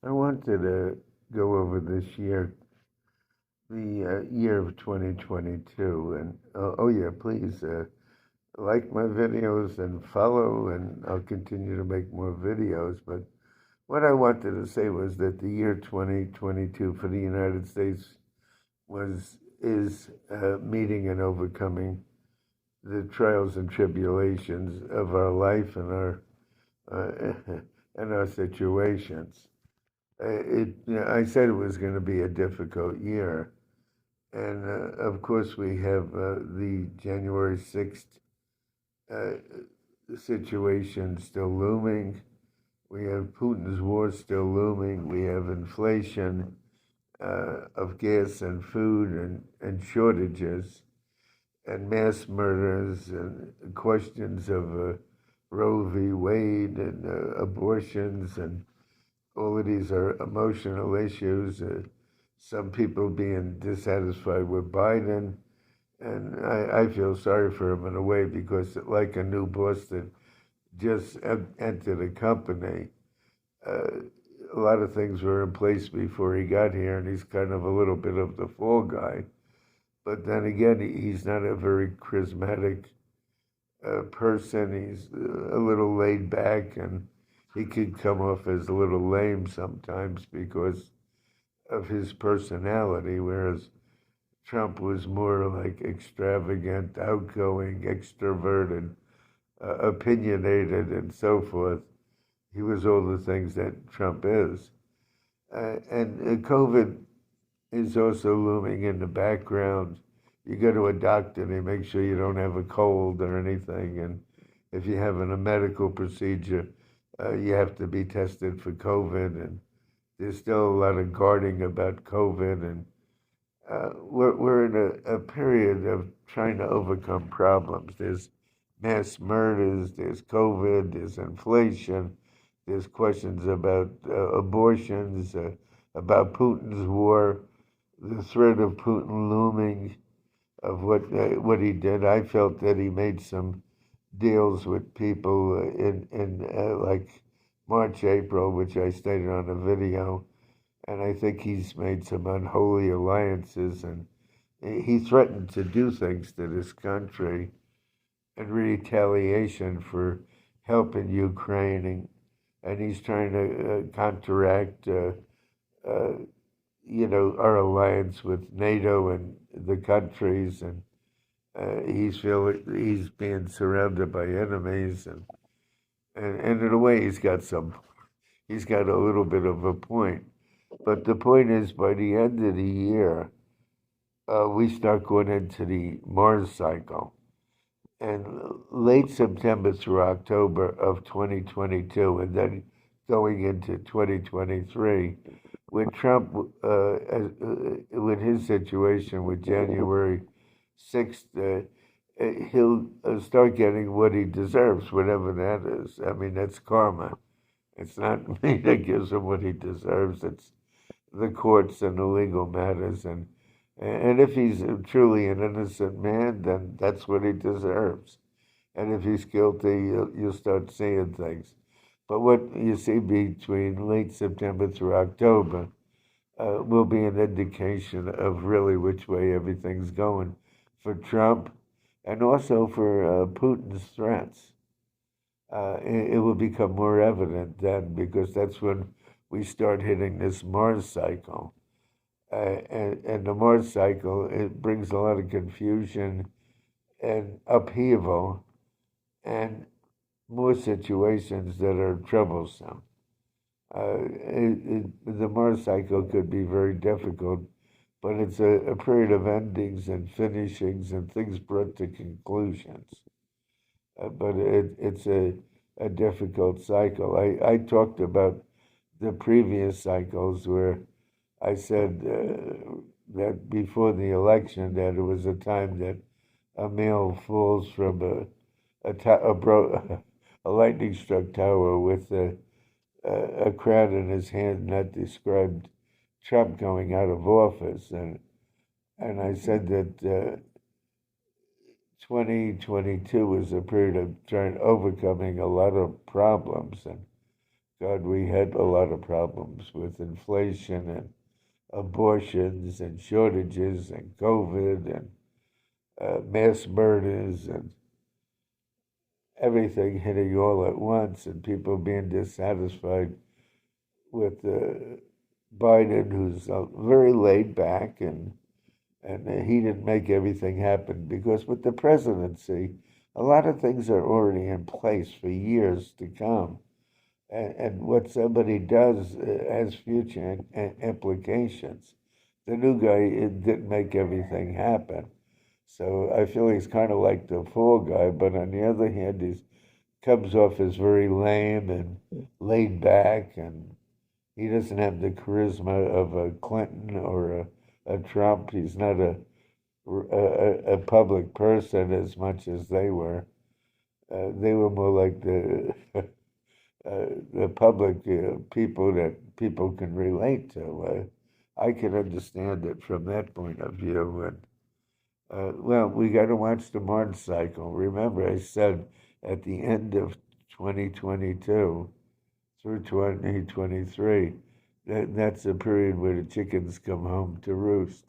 I wanted to go over this year, the year of 2022, and oh yeah, please like my videos and follow, and I'll continue to make more videos. But what I wanted to say was that the year 2022 for the United States is meeting and overcoming the trials and tribulations of our life and our uh, and our situations. I said it was going to be a difficult year, and of course we have the January 6th uh, situation still looming. We have Putin's war still looming. We have inflation of gas and food and shortages and mass murders and questions of Roe v. Wade and abortions, and all of these are emotional issues. Some people being dissatisfied with Biden, and I feel sorry for him in a way because, like a new boss that just entered a company, uh, a lot of things were in place before he got here, and he's kind of a little bit of the fall guy. But then again, he's not a very charismatic person. He's a little laid back, and he could come off as a little lame sometimes because of his personality, whereas Trump was more like extravagant, outgoing, extroverted, opinionated, and so forth. He was all the things that Trump is. And COVID is also looming in the background. You go to a doctor, they make sure you don't have a cold or anything. And if you're having a medical procedure, you have to be tested for COVID. And there's still a lot of guarding about COVID. And we're in a period of trying to overcome problems. There's mass murders, there's COVID, there's inflation, there's questions about abortions, about Putin's war, the threat of Putin looming, of what he did. I felt that he made some deals with people in like March, April, which I stated on a video, and I think he's made some unholy alliances, and he threatened to do things to this country in retaliation for helping Ukraine, and he's trying to counteract, uh, our alliance with NATO and the countries, and he's being surrounded by enemies, and in a way he's got a little bit of a point. But the point is, by the end of the year, we start going into the Mars cycle. And late September through October of 2022, and then going into 2023, with Trump, with his situation with January 6th, he'll start getting what he deserves, whatever that is. I mean, that's karma. It's not me that gives him what he deserves. It's the courts and the legal matters, and if he's truly an innocent man, then that's what he deserves. And if he's guilty, you'll start seeing things. But what you see between late September through October will be an indication of really which way everything's going for Trump and also for Putin's threats. It will become more evident then because that's when we start hitting this Mars cycle. And the Mars cycle, it brings a lot of confusion and upheaval and more situations that are troublesome. The Mars cycle could be very difficult, but it's a period of endings and finishings and things brought to conclusions. But it's a difficult cycle. I talked about the previous cycles where I said that before the election that it was a time that a male falls from a lightning struck tower with a crown in his hand, and that described Trump going out of office, and I said that 2022 was a period of trying overcoming a lot of problems, and God, we had a lot of problems with inflation and abortions and shortages and COVID and mass murders and everything hitting all at once, and people being dissatisfied with Biden, who's very laid back, and he didn't make everything happen, because with the presidency, a lot of things are already in place for years to come. And what somebody does has future implications. The new guy didn't make everything happen. So I feel he's kind of like the fall guy, but on the other hand, he comes off as very lame and laid back, and he doesn't have the charisma of a Clinton or a Trump. He's not a public person as much as they were. They were more like the public people that people can relate to. I can understand it from that point of view. And well, we got to watch the March cycle. Remember, I said at the end of 2022 through 2023, that's a period where the chickens come home to roost.